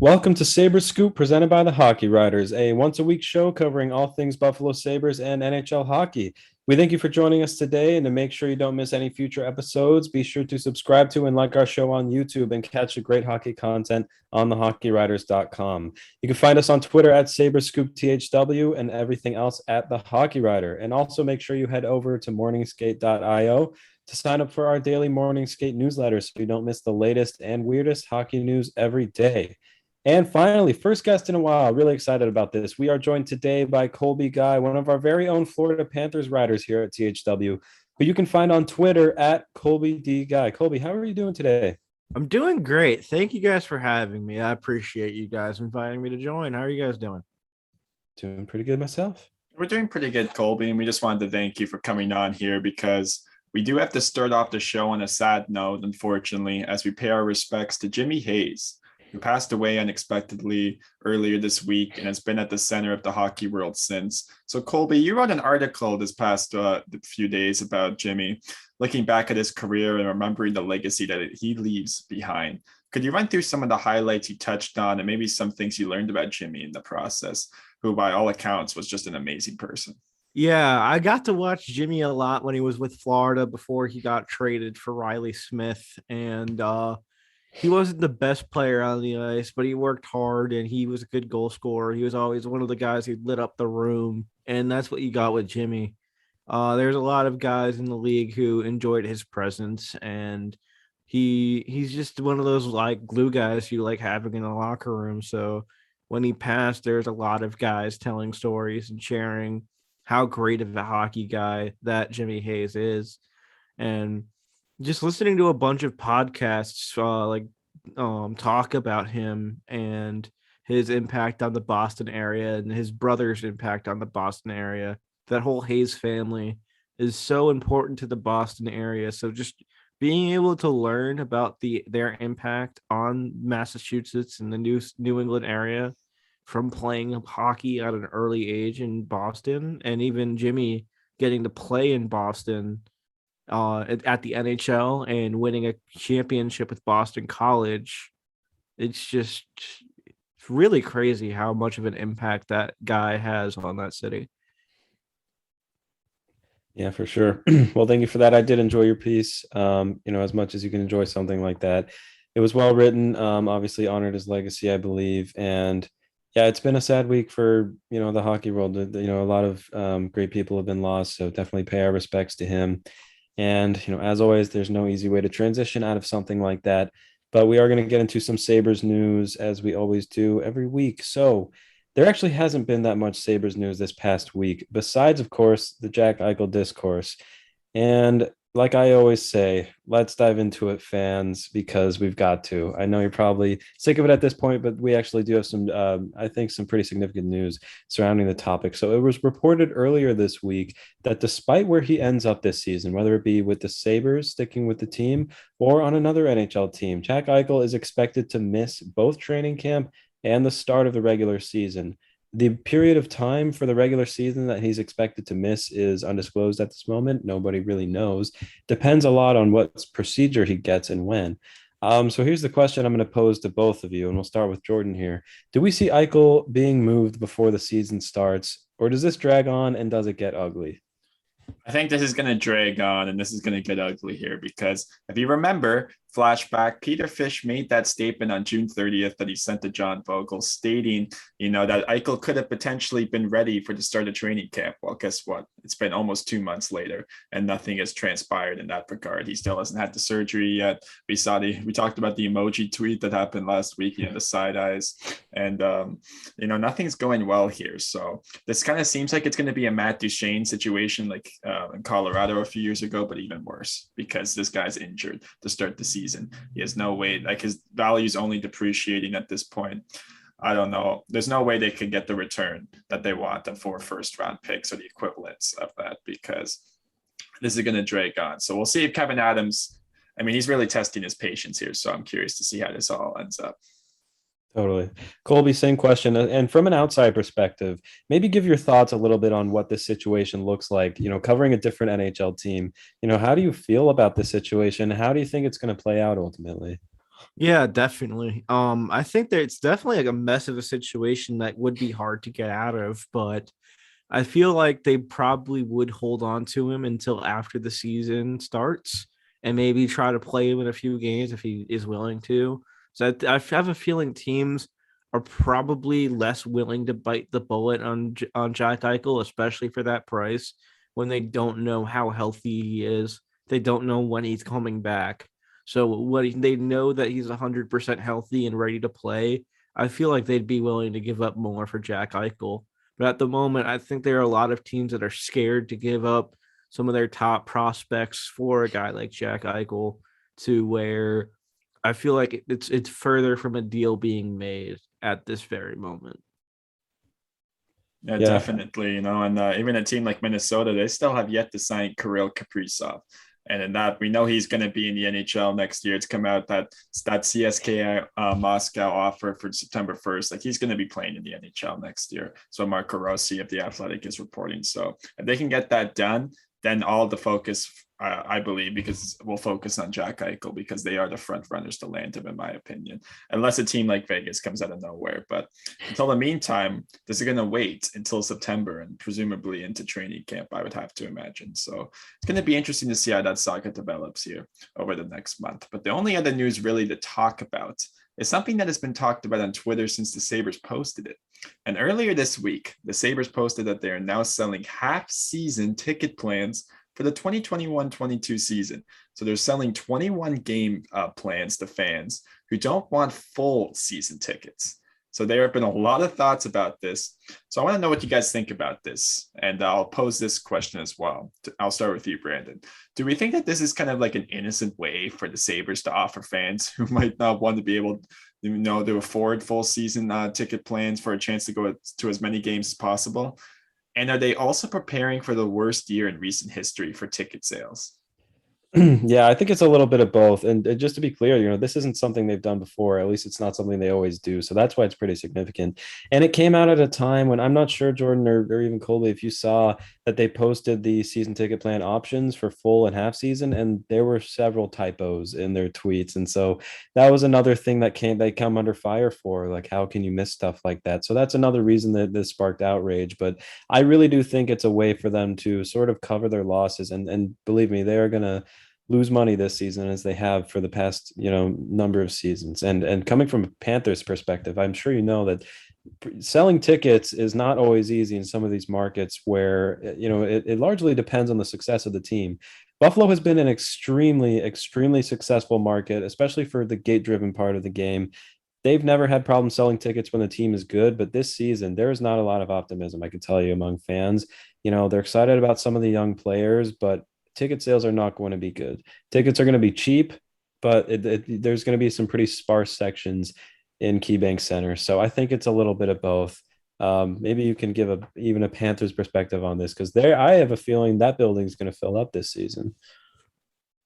Welcome to Sabres Scoop, presented by the Hockey Writers, a once-a-week show covering all things Buffalo Sabres and NHL hockey. We thank you for joining us today, and to make sure you don't miss any future episodes, be sure to subscribe to and like our show on YouTube and catch the great hockey content on thehockeywriters.com. You can find us on Twitter at SabresScoopTHW and everything else at The Hockey Writer. And also make sure you head over to morningskate.io to sign up for our daily Morning Skate newsletter so you don't miss the latest and weirdest hockey news every day. And finally, first guest in a while, really excited about this. We are joined today by Colby Guy, one of our very own Florida Panthers writers here at THW, who you can find on Twitter at Colby D Guy. Colby, how are you doing today? I'm doing great. Thank you guys for having me. I appreciate you guys inviting me to join. How are you guys doing? Doing pretty good myself. We're doing pretty good, Colby, and we just wanted to thank you for coming on here because we do have to start off the show on a sad note, unfortunately, as we pay our respects to Jimmy Hayes, who passed away unexpectedly earlier this week and has been at the center of the hockey world since. So, Colby, you wrote an article this past few days about Jimmy, looking back at his career and remembering the legacy that he leaves behind. Could you run through some of the highlights you touched on and maybe some things you learned about Jimmy in the process, who by all accounts was just an amazing person? Yeah, I got to watch Jimmy a lot when he was with Florida before he got traded for Riley Smith. And he wasn't the best player on the ice, but he worked hard and he was a good goal scorer. He was always one of the guys who lit up the room. And that's what you got with Jimmy. There's a lot of guys in the league who enjoyed his presence, and he's just one of those like glue guys you like having in the locker room. So when he passed, there's a lot of guys telling stories and sharing how great of a hockey guy that Jimmy Hayes is. And just listening to a bunch of podcasts talk about him and his impact on the Boston area and his brother's impact on the Boston area. That whole Hayes family is so important to the Boston area. So just being able to learn about their impact on Massachusetts and the New England area from playing hockey at an early age in Boston, and even Jimmy getting to play in Boston at the NHL and winning a championship with Boston College. It's just really crazy how much of an impact that guy has on that city. Yeah, for sure. Well, thank you for that. I did enjoy your piece. As much as you can enjoy something like that. It was well written, obviously honored his legacy, I believe. And yeah, it's been a sad week for, the hockey world. A lot of great people have been lost. So definitely pay our respects to him. And, as always, there's no easy way to transition out of something like that. But we are going to get into some Sabres news as we always do every week. So there actually hasn't been that much Sabres news this past week, besides, of course, the Jack Eichel discourse. And like I always say, let's dive into it, fans, because we've got to. I know you're probably sick of it at this point, but we actually do have some, I think, some pretty significant news surrounding the topic. So it was reported earlier this week that despite where he ends up this season, whether it be with the Sabres sticking with the team or on another NHL team, Jack Eichel is expected to miss both training camp and the start of the regular season. The period of time for the regular season that he's expected to miss is undisclosed at this moment. Nobody really knows. Depends a lot on what procedure he gets and when. So here's the question I'm going to pose to both of you, and we'll start with Jordan here. Do we see Eichel being moved before the season starts, or does this drag on and does it get ugly? I think this is going to drag on and this is going to get ugly here because if you remember, flashback, Peter Fish made that statement on June 30th that he sent to John Vogel stating, that Eichel could have potentially been ready for the start of training camp. Well, guess what? It's been almost 2 months later and nothing has transpired in that regard. He still hasn't had the surgery yet. We talked about the emoji tweet that happened last week, the side eyes, and, nothing's going well here. So this kind of seems like it's going to be a Matt Duchene situation like in Colorado a few years ago, but even worse because this guy's injured to start the season. He has no way, like his value is only depreciating at this point. I don't know. There's no way they could get the return that they want on 4 first-round picks or the equivalents of that because this is going to drag on. So we'll see if Kevin Adams, he's really testing his patience here. So I'm curious to see how this all ends up. Totally. Colby, same question. And from an outside perspective, maybe give your thoughts a little bit on what this situation looks like, covering a different NHL team. How do you feel about this situation? How do you think it's going to play out ultimately? Yeah, definitely. I think that it's definitely like a mess of a situation that would be hard to get out of, but I feel like they probably would hold on to him until after the season starts and maybe try to play him in a few games if he is willing to. So I have a feeling teams are probably less willing to bite the bullet on Jack Eichel, especially for that price, when they don't know how healthy he is. They don't know when he's coming back. So when they know that he's 100% healthy and ready to play, I feel like they'd be willing to give up more for Jack Eichel. But at the moment, I think there are a lot of teams that are scared to give up some of their top prospects for a guy like Jack Eichel, to where I feel like it's further from a deal being made at this very moment. Yeah, Yeah. definitely. And even a team like Minnesota, they still have yet to sign Kirill Kaprizov. And in that, we know he's going to be in the NHL next year. It's come out that CSK Moscow offer for September 1st. Like he's going to be playing in the NHL next year. So Marco Rossi of the Athletic is reporting. So if they can get that done, then all the focus, I believe, because we'll focus on Jack Eichel because they are the front runners to land him, in my opinion. Unless a team like Vegas comes out of nowhere. But until the meantime, this is going to wait until September and presumably into training camp, I would have to imagine. So it's going to be interesting to see how that saga develops here over the next month. But the only other news really to talk about is something that has been talked about on Twitter since the Sabres posted it. And earlier this week, the Sabres posted that they are now selling half-season ticket plans for the 2021-22 season. So they're selling 21 game plans to fans who don't want full season tickets. So there have been a lot of thoughts about this. So I want to know what you guys think about this. And I'll pose this question as well. I'll start with you, Brandon. Do we think that this is kind of like an innocent way for the Sabres to offer fans who might not want to be able to afford full season ticket plans for a chance to go to as many games as possible? And are they also preparing for the worst year in recent history for ticket sales? Yeah, I think it's a little bit of both. And just to be clear, this isn't something they've done before. At least it's not something they always do. So that's why it's pretty significant. And it came out at a time when I'm not sure, Jordan, or even Colby, if you saw that they posted the season ticket plan options for full and half season, and there were several typos in their tweets. And so that was another thing that they come under fire for. Like, how can you miss stuff like that? So that's another reason that this sparked outrage. But I really do think it's a way for them to sort of cover their losses. And believe me, they are gonna lose money this season as they have for the past number of seasons. And coming from a Panthers perspective, I'm sure that selling tickets is not always easy in some of these markets where it largely depends on the success of the team. Buffalo has been an extremely successful market, especially for the gate driven part of the game. They've never had problems selling tickets when the team is good, but this season there is not a lot of optimism, I can tell you, among fans. They're excited about some of the young players, but ticket sales are not going to be good. Tickets are going to be cheap, but there's going to be some pretty sparse sections in KeyBank Center. So I think it's a little bit of both. Maybe you can give even a Panthers perspective on this, because I have a feeling that building is going to fill up this season.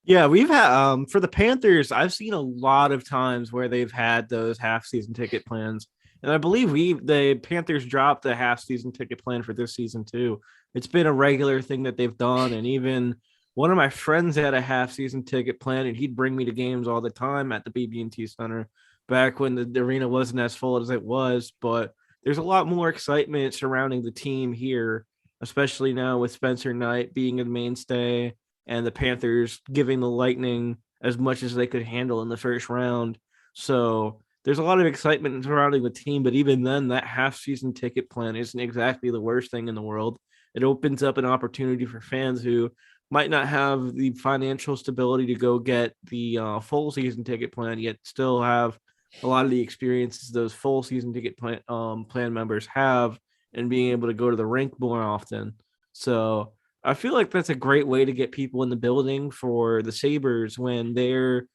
Yeah, we've had for the Panthers, I've seen a lot of times where they've had those half season ticket plans. And I believe the Panthers dropped the half season ticket plan for this season too. It's been a regular thing that they've done. And even one of my friends had a half season ticket plan, and he'd bring me to games all the time at the BB&T Center back when the arena wasn't as full as it was. But there's a lot more excitement surrounding the team here, especially now with Spencer Knight being a mainstay and the Panthers giving the Lightning as much as they could handle in the first round. So there's a lot of excitement surrounding the team, but even then, that half-season ticket plan isn't exactly the worst thing in the world. It opens up an opportunity for fans who might not have the financial stability to go get the full season ticket plan, yet still have a lot of the experiences those full season ticket plan members have, and being able to go to the rink more often. So I feel like that's a great way to get people in the building for the Sabres when they're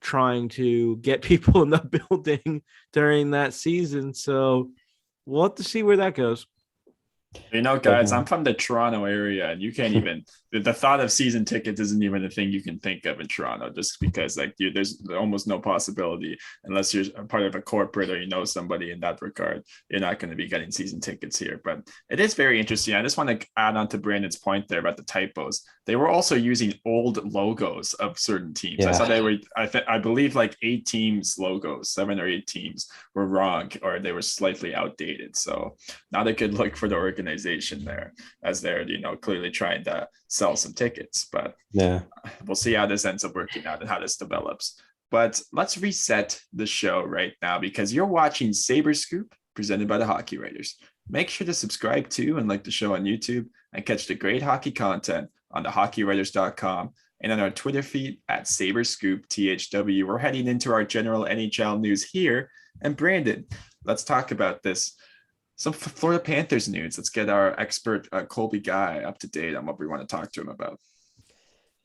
trying to get people in the building during that season. So we'll have to see where that goes. Guys, I'm from the Toronto area, and you can't even the thought of season tickets isn't even a thing you can think of in Toronto, just because like there's almost no possibility unless you're a part of a corporate or you know somebody in that regard, you're not going to be getting season tickets here. But it is very interesting. I just want to add on to Brandon's point there about the typos. They were also using old logos of certain teams. I saw they were, I believe like 8 teams logos, 7 or 8 teams were wrong or they were slightly outdated. So not a good look for the organization there, as they're clearly trying to sell some tickets. But we'll see how this ends up working out and how this develops. But let's reset the show right now, because you're watching Sabres Scoop presented by the Hockey Writers. Make sure to subscribe to and like the show on YouTube, and catch the great hockey content on thehockeywriters.com and on our Twitter feed at Sabres Scoop THW. We're heading into our general NHL news here. And Brandon, let's talk about this. Some Florida Panthers news. Let's get our expert Colby Guy up to date on what we want to talk to him about.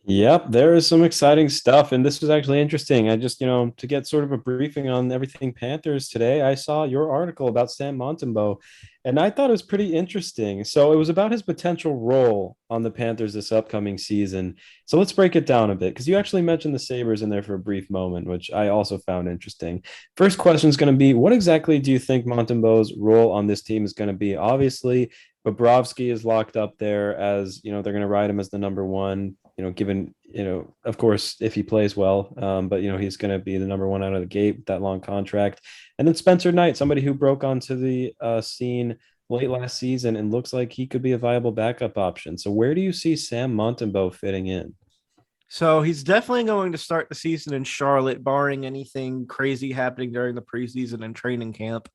Yep, there is some exciting stuff, and this was actually interesting. I just, to get sort of a briefing on everything Panthers today, I saw your article about Sam Montembeault, and I thought it was pretty interesting. So it was about his potential role on the Panthers this upcoming season. So let's break it down a bit, because you actually mentioned the Sabres in there for a brief moment, which I also found interesting. First question is going to be, what exactly do you think Montembeault's role on this team is going to be? Obviously, Bobrovsky is locked up there as, they're going to ride him as the number one, given, of course, if he plays well, but, he's going to be the number one out of the gate with that long contract. And then Spencer Knight, somebody who broke onto the scene late last season and looks like he could be a viable backup option. So where do you see Sam Montembeault fitting in? So he's definitely going to start the season in Charlotte, barring anything crazy happening during the preseason and training camp.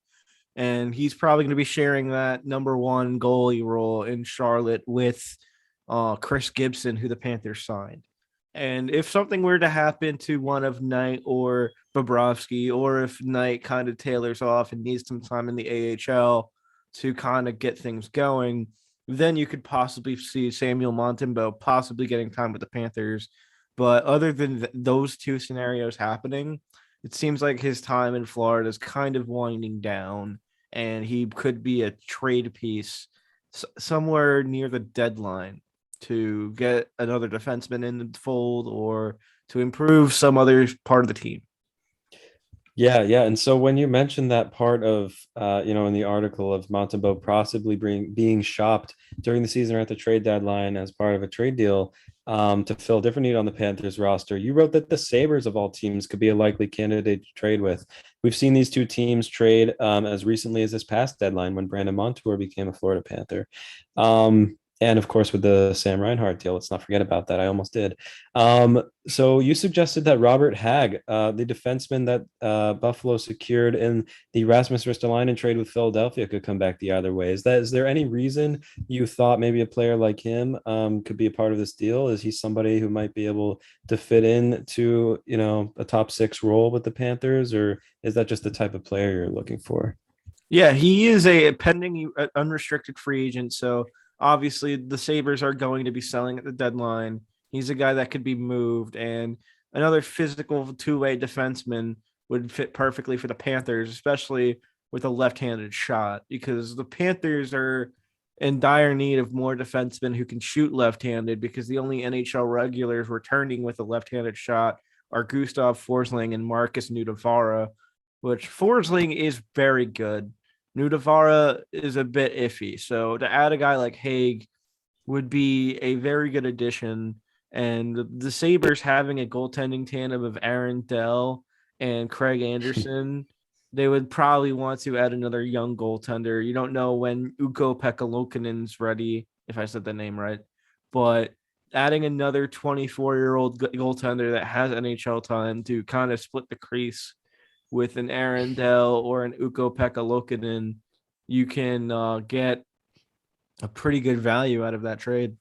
And he's probably going to be sharing that number one goalie role in Charlotte with Chris Gibson, who the Panthers signed. And if something were to happen to one of Knight or Bobrovsky, or if Knight kind of tailors off and needs some time in the AHL to kind of get things going, then you could possibly see Samuel Montembeault possibly getting time with the Panthers. But other than those two scenarios happening, it seems like his time in Florida is kind of winding down, and he could be a trade piece somewhere near the deadline to get another defenseman in the fold or to improve some other part of the team. Yeah. And so when you mentioned that part of, in the article of Montembeault possibly being shopped during the season or at the trade deadline as part of a trade deal to fill a different need on the Panthers roster, you wrote that the Sabres of all teams could be a likely candidate to trade with. We've seen these two teams trade as recently as this past deadline when Brandon Montour became a Florida Panther. And of course, with the Sam Reinhart deal, let's not forget about that. I almost did. So you suggested that Robert Hagg, the defenseman that Buffalo secured in the Rasmus Ristolainen trade with Philadelphia, could come back the other way. Is there any reason you thought maybe a player like him could be a part of this deal? Is he somebody who might be able to fit in to, a top 6 role with the Panthers, or is that just the type of player you're looking for? Yeah, he is a pending unrestricted free agent. So obviously, the Sabres are going to be selling at the deadline. He's a guy that could be moved, and another physical two-way defenseman would fit perfectly for the Panthers, especially with a left-handed shot, because the Panthers are in dire need of more defensemen who can shoot left-handed, because the only NHL regulars returning with a left-handed shot are Gustav Forsling and Marcus Nudavara, which Forsling is very good. Nudavara is a bit iffy. So to add a guy like Haig would be a very good addition. And the Sabres having a goaltending tandem of Aaron Dell and Craig Anderson, they would probably want to add another young goaltender. You don't know when Ukko-Pekka Luukkonen's ready, if I said the name right. But adding another 24-year-old goaltender that has NHL time to kind of split the crease with an Aaron Dell or an Ukko-Pekka Luukkonen, you can get a pretty good value out of that trade.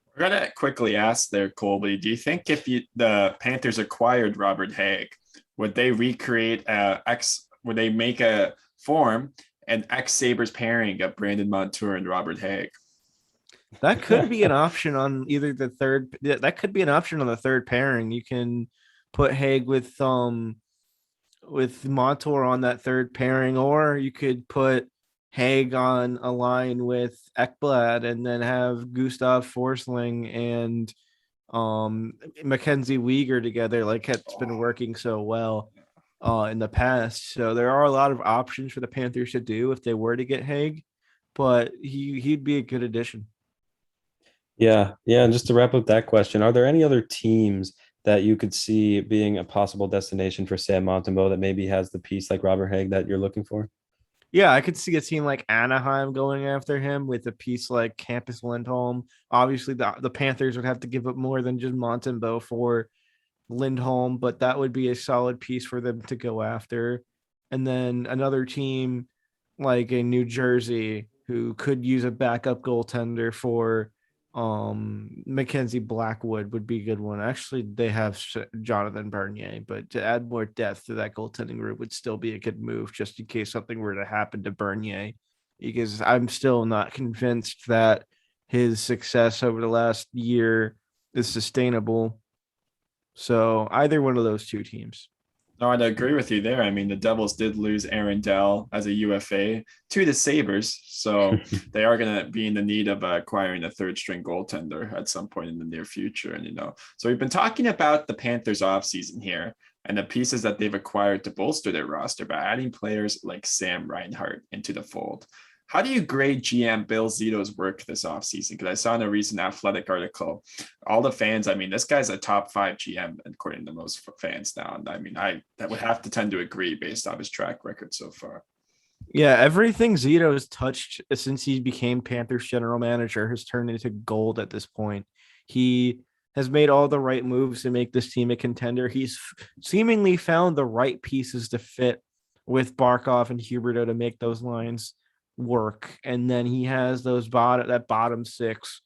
We're going to quickly ask there, Colby, do you think if the Panthers acquired Robert Hagg, would they recreate would they make a form an ex-Sabres pairing of Brandon Montour and Robert Hagg? That could be an option on either the third. That could be an option on the third pairing. You can put Hagg with Montour on that third pairing, or you could put Haig on a line with Ekblad, and then have Gustav Forsling and Mackenzie Weegar together, like it's been working so well in the past. So there are a lot of options for the Panthers to do if they were to get Haig, but he'd be a good addition. Yeah, yeah. And just to wrap up that question, are there any other teams that you could see being a possible destination for Sam Montembeault that maybe has the piece like Robert Haig that you're looking for? Yeah, I could see a team like Anaheim going after him with a piece like Campus Lindholm. Obviously, the Panthers would have to give up more than just Montembeault for Lindholm, but that would be a solid piece for them to go after. And then another team like a New Jersey who could use a backup goaltender for Mackenzie Blackwood would be a good one. Actually, they have Jonathan Bernier, but to add more depth to that goaltending group would still be a good move just in case something were to happen to Bernier, because I'm still not convinced that his success over the last year is sustainable. So either one of those two teams. No, I'd agree with you there. I mean, the Devils did lose Aaron Dell as a UFA to the Sabres, so they are going to be in the need of acquiring a third string goaltender at some point in the near future. And, so we've been talking about the Panthers offseason here and the pieces that they've acquired to bolster their roster by adding players like Sam Reinhart into the fold. How do you grade GM Bill Zito's work this offseason? Because I saw in a recent Athletic article, all the fans, I mean, this guy's a top 5 GM according to most fans now. And I mean, that would have to tend to agree based off his track record so far. Yeah, everything Zito has touched since he became Panthers general manager has turned into gold at this point. He has made all the right moves to make this team a contender. He's seemingly found the right pieces to fit with Barkov and Huberto to make those lines work. And then he has that bottom six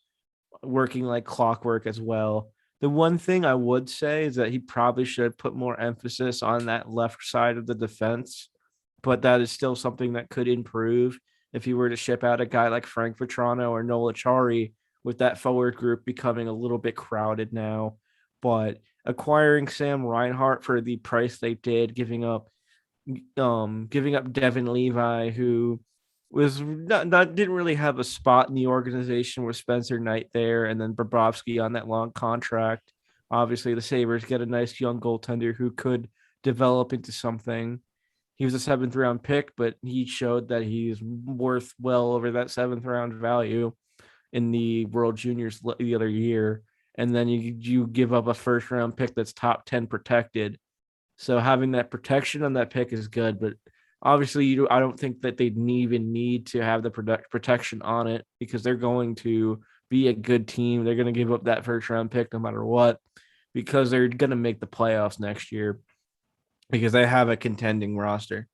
working like clockwork as well. The one thing I would say is that he probably should put more emphasis on that left side of the defense, but that is still something that could improve if he were to ship out a guy like Frank Vetrano or Nola Chari, with that forward group becoming a little bit crowded now. But acquiring Sam Reinhart for the price they did, giving up Devin Levi, who was not didn't really have a spot in the organization with Spencer Knight there, and then Bobrovsky on that long contract. Obviously, the Sabres get a nice young goaltender who could develop into something. He was a 7th round pick, but he showed that he's worth well over that 7th round value in the World Juniors the other year. And then you give up a 1st round pick that's top 10 protected. So having that protection on that pick is good, but obviously I don't think that they'd even need to have the protection on it, because they're going to be a good team. They're going to give up that 1st round pick no matter what, because they're going to make the playoffs next year, because they have a contending roster.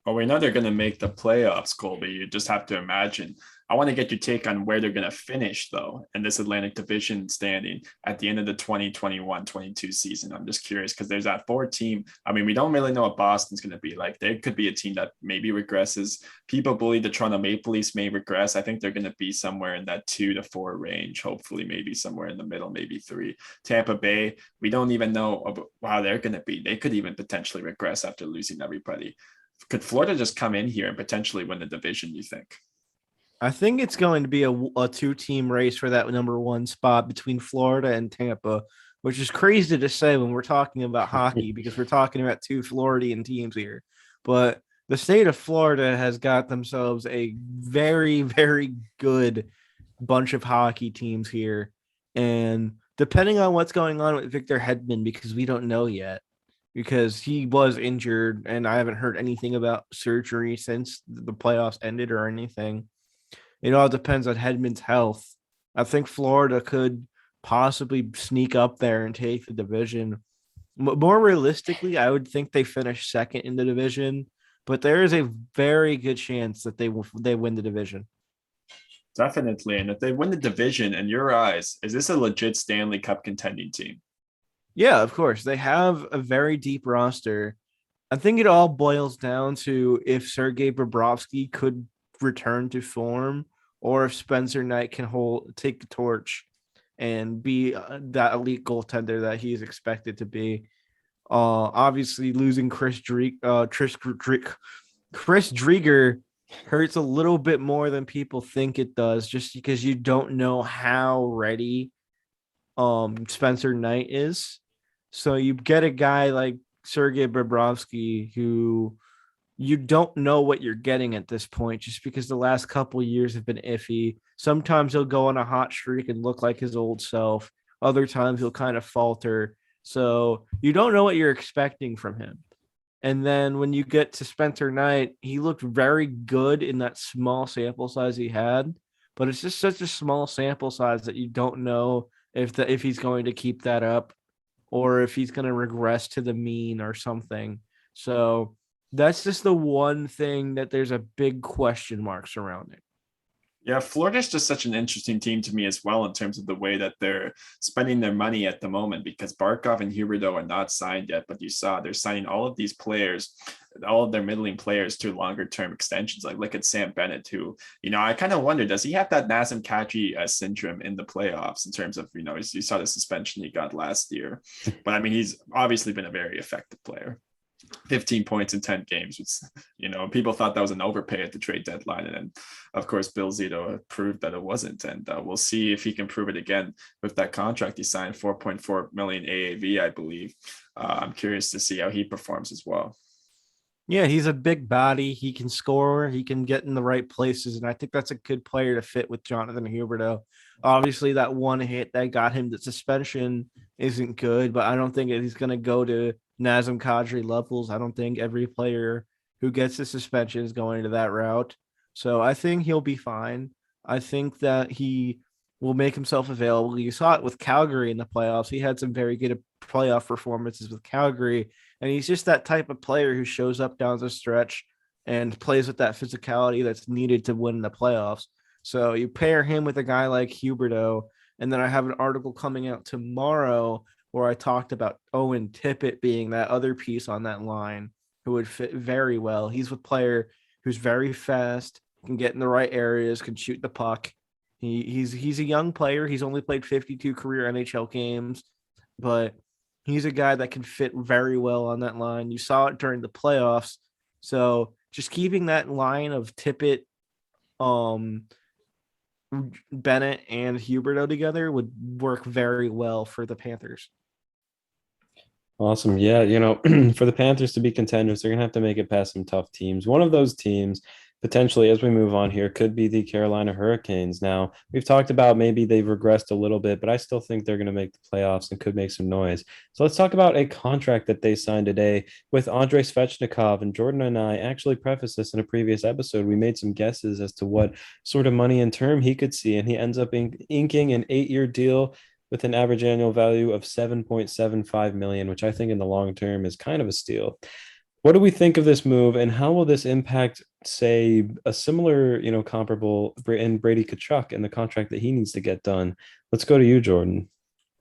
Well, we know they're going to make the playoffs, Colby. You just have to imagine. I want to get your take on where they're going to finish, though, in this Atlantic Division standing at the end of the 2021-22 season. I'm just curious because there's that 4 team. I mean, we don't really know what Boston's going to be like. There could be a team that maybe regresses. People believe the Toronto Maple Leafs may regress. I think they're going to be somewhere in that 2 to 4 range, hopefully maybe somewhere in the middle, maybe 3. Tampa Bay, we don't even know how they're going to be. They could even potentially regress after losing everybody. Could Florida just come in here and potentially win the division, you think? I think it's going to be a 2-team race for that number 1 spot between Florida and Tampa, which is crazy to say when we're talking about hockey, because we're talking about 2 Floridian teams here. But the state of Florida has got themselves a very, very good bunch of hockey teams here. And depending on what's going on with Victor Hedman, because we don't know yet, because he was injured and I haven't heard anything about surgery since the playoffs ended or anything. It all depends on Hedman's health. I think Florida could possibly sneak up there and take the division. More realistically, I would think they finish 2nd in the division, but there is a very good chance that they win the division. Definitely. And if they win the division, in your eyes, is this a legit Stanley Cup contending team? Yeah, of course. They have a very deep roster. I think it all boils down to if Sergei Bobrovsky could return to form, or if Spencer Knight can take the torch and be that elite goaltender that he's expected to be. Obviously, losing Chris Driedger hurts a little bit more than people think it does, just because you don't know how ready Spencer Knight is. So you get a guy like Sergei Bobrovsky who you don't know what you're getting at this point, just because the last couple of years have been iffy. Sometimes he'll go on a hot streak and look like his old self. Other times he'll kind of falter. So you don't know what you're expecting from him. And then when you get to Spencer Knight, he looked very good in that small sample size he had, but it's just such a small sample size that you don't know if he's going to keep that up or if he's going to regress to the mean or something. So that's just the one thing that there's a big question mark surrounding. Yeah, Florida's just such an interesting team to me as well in terms of the way that they're spending their money at the moment, because Barkov and Huberdeau are not signed yet, but you saw they're signing all of these players, all of their middling players to longer term extensions. Like look at Sam Bennett, who, I kind of wonder, does he have that Nazem Kadri syndrome in the playoffs in terms of, you saw the suspension he got last year, but I mean, he's obviously been a very effective player. 15 points in 10 games, which, people thought that was an overpay at the trade deadline. And then, of course, Bill Zito proved that it wasn't. And we'll see if he can prove it again with that contract he signed, 4.4 million AAV, I believe. I'm curious to see how he performs as well. Yeah, he's a big body. He can score. He can get in the right places. And I think that's a good player to fit with Jonathan Huberdeau. Obviously, that one hit that got him the suspension isn't good, but I don't think he's going to go to Nazem Kadri levels. I don't think every player who gets the suspension is going to that route. So I think he'll be fine. I think that he will make himself available. You saw it with Calgary in the playoffs. He had some very good playoff performances with Calgary, and he's just that type of player who shows up down the stretch and plays with that physicality that's needed to win the playoffs. So you pair him with a guy like Huberdeau, and then I have an article coming out tomorrow where I talked about Owen Tippett being that other piece on that line who would fit very well. He's a player who's very fast, can get in the right areas, can shoot the puck. He's a young player. He's only played 52 career NHL games, but he's a guy that can fit very well on that line. You saw it during the playoffs. So just keeping that line of Tippett, Bennett, and Huberdeau together would work very well for the Panthers. Awesome. Yeah, for the Panthers to be contenders, they're gonna have to make it past some tough teams. One of those teams, potentially, as we move on here, could be the Carolina Hurricanes. Now, we've talked about maybe they've regressed a little bit, but I still think they're gonna make the playoffs and could make some noise. So let's talk about a contract that they signed today with Andrei Svechnikov. And Jordan and I actually prefaced this in a previous episode. We made some guesses as to what sort of money and term he could see, and he ends up inking an 8-year deal with an average annual value of 7.75 million, which I think in the long term is kind of a steal. What do we think of this move, and how will this impact, say, a similar, comparable in Brady Tkachuk and the contract that he needs to get done? Let's go to you, Jordan.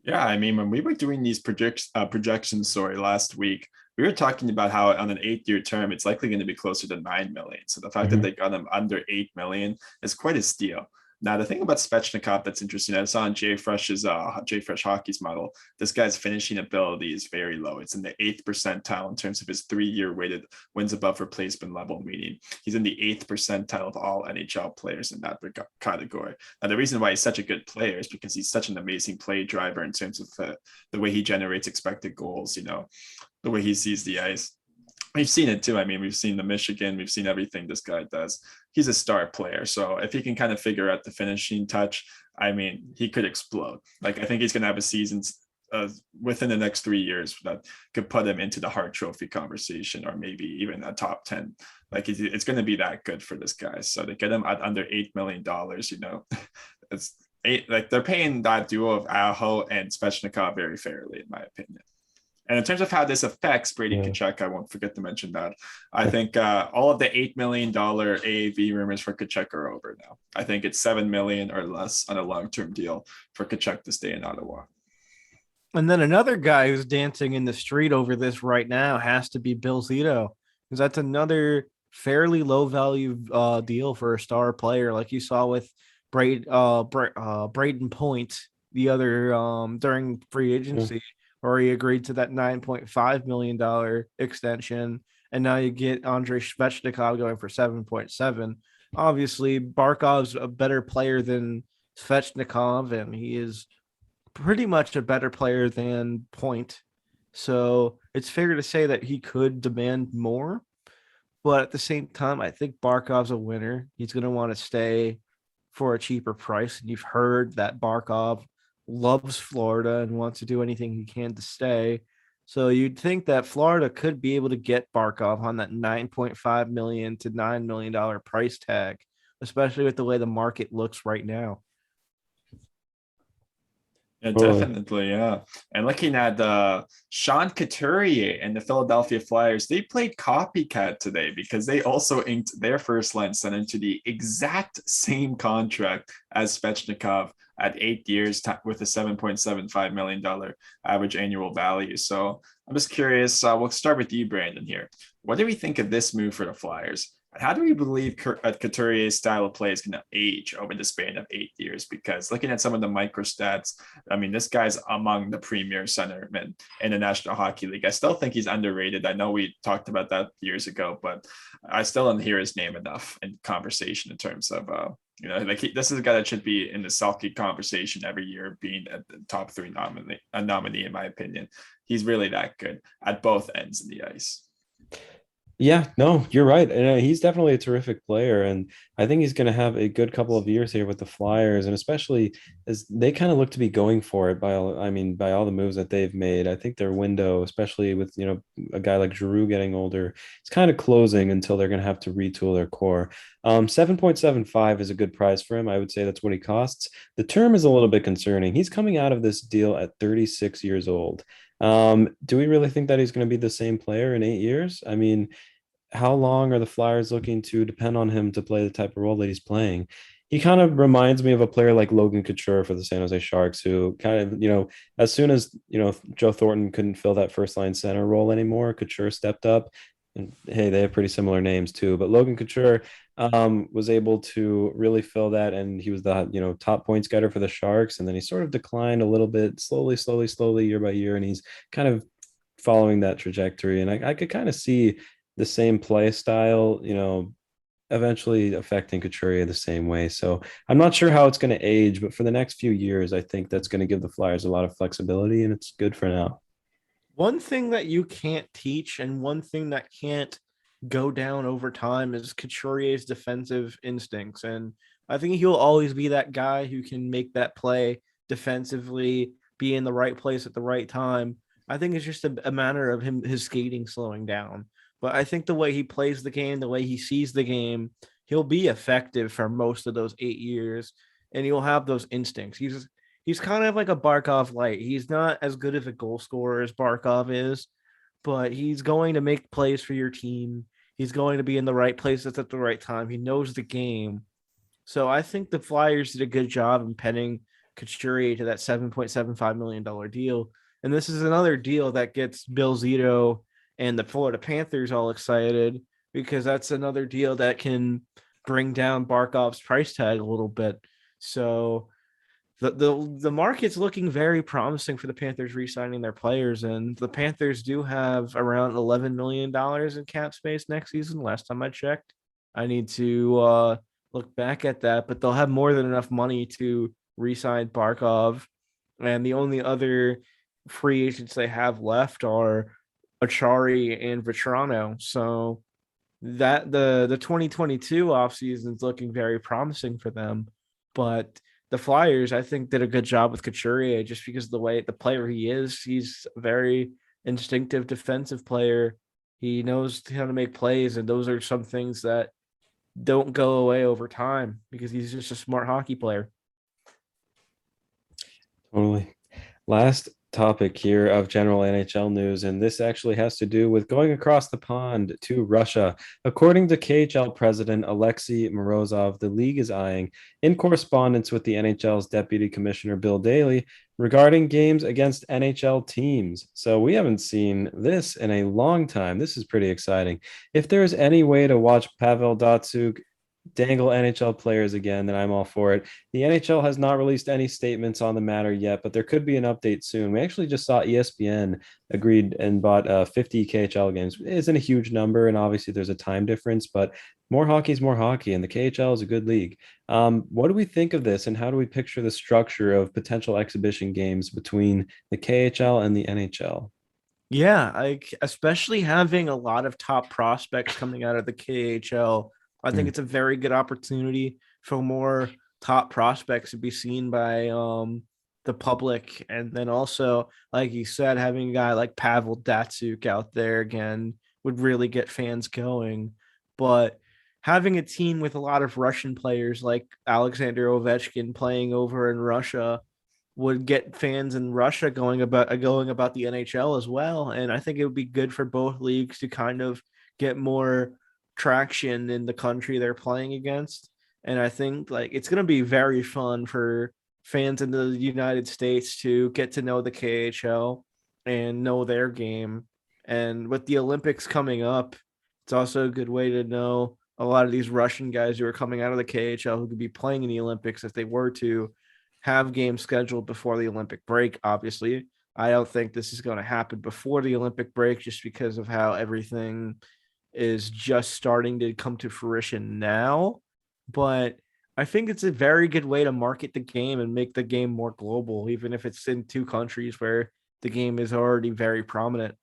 Yeah, I mean, when we were doing these projections, last week, we were talking about how on an 8-year term, it's likely going to be closer to 9 million. So the fact that they got him under 8 million is quite a steal. Now, the thing about Svechnikov that's interesting, I saw on JFresh Hockey's model, this guy's finishing ability is very low. It's in the 8th percentile in terms of his 3-year weighted wins above replacement level, meaning he's in the 8th percentile of all NHL players in that category. Now, the reason why he's such a good player is because he's such an amazing play driver in terms of the way he generates expected goals, the way he sees the ice. We've seen it too. I mean, we've seen the Michigan, we've seen everything this guy does. He's a star player. So if he can kind of figure out the finishing touch, I mean, he could explode. Like, I think he's going to have a season within the next 3 years that could put him into the Hart Trophy conversation, or maybe even a top 10. Like, it's going to be that good for this guy. So to get him at under $8 million, it's like they're paying that duo of Aho and Svechnikov very fairly, in my opinion. And in terms of how this affects Brady Tkachuk, I won't forget to mention that. I think all of the $8 million AAV rumors for Tkachuk are over now. I think it's $7 million or less on a long-term deal for Tkachuk to stay in Ottawa. And then another guy who's dancing in the street over this right now has to be Bill Zito, because that's another fairly low-value deal for a star player, like you saw with Braden Point the other during free agency. or he agreed to that $9.5 million extension. And now you get Andrei Svechnikov going for 7.7. Obviously, Barkov's a better player than Svechnikov, and he is pretty much a better player than Point. So it's fair to say that he could demand more. But at the same time, I think Barkov's a winner. He's going to want to stay for a cheaper price. And you've heard that Barkov loves Florida and wants to do anything he can to stay. So you'd think that Florida could be able to get Barkov on that $9.5 million to $9 million price tag, especially with the way the market looks right now. Yeah, Totally. definitely. Yeah. And looking at Sean Couturier and the Philadelphia Flyers, they played copycat today because they also inked their first line center into the exact same contract as Svechnikov at 8 years with a $7.75 million average annual value. So I'm just curious. We'll start with you, Brandon, here. What do we think of this move for the Flyers? How do we believe Couturier's style of play is going to age over the span of 8 years? Because looking at some of the micro stats, I mean, this guy's among the premier centermen in the National Hockey League. I still think he's underrated. I know we talked about that years ago, but I still don't hear his name enough in conversation in terms of, this is a guy that should be in the Selke conversation every year, being at the top 3 nominee, in my opinion. He's really that good at both ends of the ice. Yeah, no, you're right. And he's definitely a terrific player. And I think he's going to have a good couple of years here with the Flyers. And especially as they kind of look to be going for it by all the moves that they've made. I think their window, especially with, a guy like Giroux getting older, it's kind of closing until they're going to have to retool their core. 7.75 is a good price for him. I would say that's what he costs. The term is a little bit concerning. He's coming out of this deal at 36 years old. Do we really think that he's going to be the same player in 8 years? I mean, how long are the Flyers looking to depend on him to play the type of role that he's playing? He kind of reminds me of a player like Logan Couture for the San Jose Sharks, who kind of, as soon as, Joe Thornton couldn't fill that first line center role anymore, Couture stepped up. And hey, they have pretty similar names too. But Logan Couture was able to really fill that, and he was the top points getter for the Sharks. And then he sort of declined a little bit, slowly, year by year, and he's kind of following that trajectory. And I could kind of see the same play style, eventually affecting Couturier the same way. So I'm not sure how it's going to age, but for the next few years, I think that's going to give the Flyers a lot of flexibility, and it's good for now. One thing that you can't teach and one thing that can't go down over time is Couturier's defensive instincts. And I think he'll always be that guy who can make that play defensively, be in the right place at the right time. I think it's just a matter of his skating slowing down. But I think the way he plays the game, the way he sees the game, he'll be effective for most of those 8 years, and he'll have those instincts. He's kind of like a Barkov light. He's not as good of a goal scorer as Barkov is, but he's going to make plays for your team. He's going to be in the right places at the right time. He knows the game. So I think the Flyers did a good job in penning Couturier to that $7.75 million deal. And this is another deal that gets Bill Zito and the Florida Panthers all excited, because that's another deal that can bring down Barkov's price tag a little bit. So the market's looking very promising for the Panthers re-signing their players, and the Panthers do have around $11 million in cap space next season. Last time I checked, I need to look back at that, but they'll have more than enough money to re-sign Barkov. And the only other free agents they have left are Achari and Vetrano. So that the 2022 offseason is looking very promising for them. But the Flyers, I think, did a good job with Couturier just because of the way the player he is. He's a very instinctive defensive player. He knows how to make plays, and those are some things that don't go away over time because he's just a smart hockey player. Totally. Last topic here of general NHL news, and this actually has to do with going across the pond to Russia. According to KHL president Alexei Morozov, the league is eyeing, in correspondence with the NHL's deputy commissioner Bill Daly, regarding games against NHL teams. So we haven't seen this in a long time. This is pretty exciting. If there's any way to watch Pavel Datsyuk dangle NHL players again, then I'm all for it. The NHL has not released any statements on the matter yet, but there could be an update soon. We actually just saw ESPN agreed and bought 50 KHL games. It isn't a huge number, and obviously there's a time difference, but more hockey is more hockey, and the KHL is a good league. What do we think of this, and how do we picture the structure of potential exhibition games between the KHL and the NHL? Yeah, like especially having a lot of top prospects coming out of the KHL, I think Mm. it's a very good opportunity for more top prospects to be seen by the public. And then also, like you said, having a guy like Pavel Datsuk out there again would really get fans going. But having a team with a lot of Russian players like Alexander Ovechkin playing over in Russia would get fans in Russia going about the NHL as well. And I think it would be good for both leagues to kind of get more traction in the country they're playing against. And I think like it's gonna be very fun for fans in the United States to get to know the KHL and know their game. And with the Olympics coming up, it's also a good way to know a lot of these Russian guys who are coming out of the KHL who could be playing in the Olympics if they were to have games scheduled before the Olympic break. Obviously, I don't think this is going to happen before the Olympic break just because of how everything is just starting to come to fruition now. But I think it's a very good way to market the game and make the game more global, even if it's in two countries where the game is already very prominent.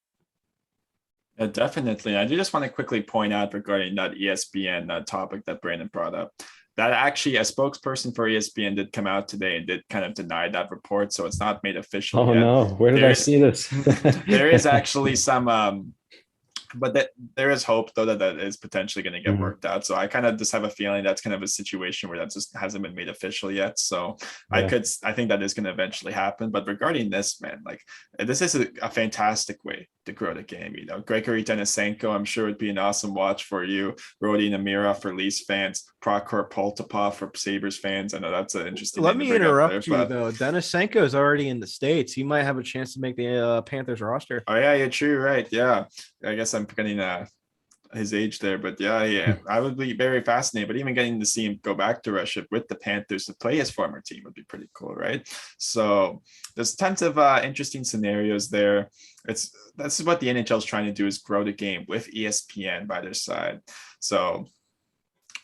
Yeah, definitely. I do just want to quickly point out regarding that ESPN topic that Brandon brought up. That actually, a spokesperson for ESPN did come out today and did kind of deny that report, so it's not made official Oh yet. no, where did I There's see this? there is actually some but that there is hope though that is potentially going to get Mhm. worked out. So I kind of just have a feeling that's kind of a situation where that just hasn't been made official yet. So Yeah. I think that is going to eventually happen. But regarding this, man, like this is a fantastic way to grow the game. You know, Gregory Denisenko, I'm sure would be an awesome watch for you. Rodi Namira for Leafs fans, Prokhor Poltapov for Sabres fans. I know that's an interesting Let name to me bring up there, interrupt you but though. Denisenko is already in the States. He might have a chance to make the Panthers roster. oh yeah, you're true, right? Yeah, I guess I'm forgetting his age there, but yeah, I would be very fascinated. But even getting to see him go back to Russia with the Panthers to play his former team would be pretty cool, right? So there's tons of interesting scenarios there. This is what the NHL is trying to do, is grow the game with ESPN by their side. So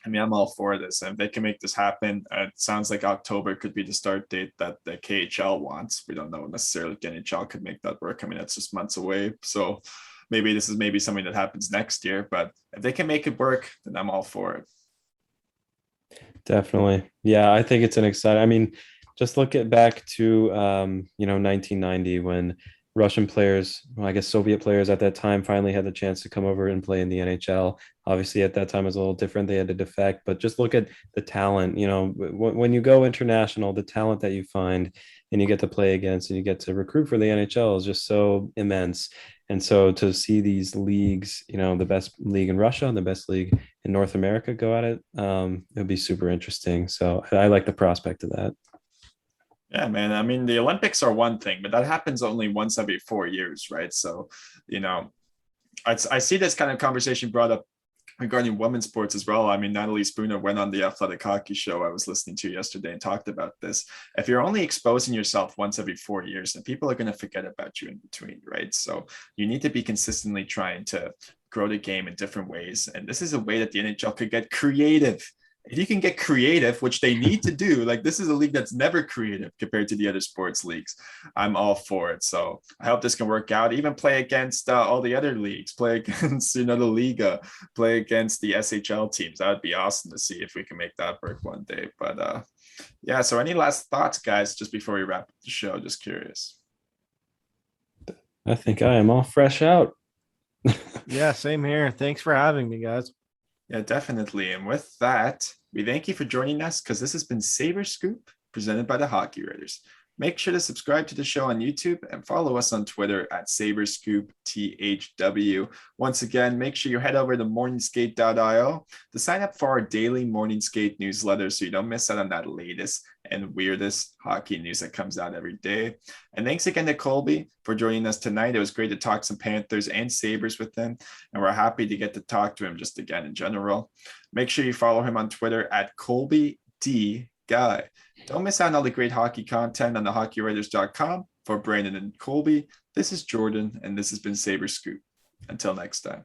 I mean, I'm all for this. And if they can make this happen, it sounds like October could be the start date that the KHL wants. We don't know necessarily if the NHL could make that work. I mean, that's just months away. So maybe this is maybe something that happens next year. But if they can make it work, then I'm all for it. Definitely. Yeah, I think it's an exciting. I mean, just look at back to 1990 when Russian players, well, I guess Soviet players at that time finally had the chance to come over and play in the NHL. Obviously, at that time it was a little different. They had to defect, but just look at the talent. You know, when you go international, the talent that you find and you get to play against and you get to recruit for the NHL is just so immense. And so to see these leagues, you know, the best league in Russia and the best league in North America go at it, it would be super interesting. So I like the prospect of that. Yeah, man. I mean, the Olympics are one thing, but that happens only once every 4 years, right? So, you know, I see this kind of conversation brought up regarding women's sports as well. I mean, Natalie Spooner went on the Athletic Hockey Show I was listening to yesterday and talked about this. If you're only exposing yourself once every 4 years, then people are going to forget about you in between, right? So you need to be consistently trying to grow the game in different ways. And this is a way that the NHL could get creative. If you can get creative, which they need to do, like this is a league that's never creative compared to the other sports leagues, I'm all for it. So I hope this can work out. Even play against all the other leagues, play against, the Liga, play against the SHL teams. That would be awesome to see if we can make that work one day. But yeah, so any last thoughts, guys, just before we wrap up the show? Just curious. I think I am all fresh out. Yeah, same here. Thanks for having me, guys. Yeah, definitely. And with that, we thank you for joining us because this has been Sabres Scoop presented by the Hockey Writers. Make sure to subscribe to the show on YouTube and follow us on Twitter at Sabres Scoop THW. Once again, make sure you head over to morningskate.io to sign up for our daily Morning Skate newsletter so you don't miss out on that latest and weirdest hockey news that comes out every day. And thanks again to Colby for joining us tonight. It was great to talk some Panthers and Sabres with him, and we're happy to get to talk to him just again in general. Make sure you follow him on Twitter at Colby D Guy. Don't miss out on all the great hockey content on thehockeywriters.com. For Brandon and Colby, this is Jordan, and this has been Sabres Scoop. Until next time.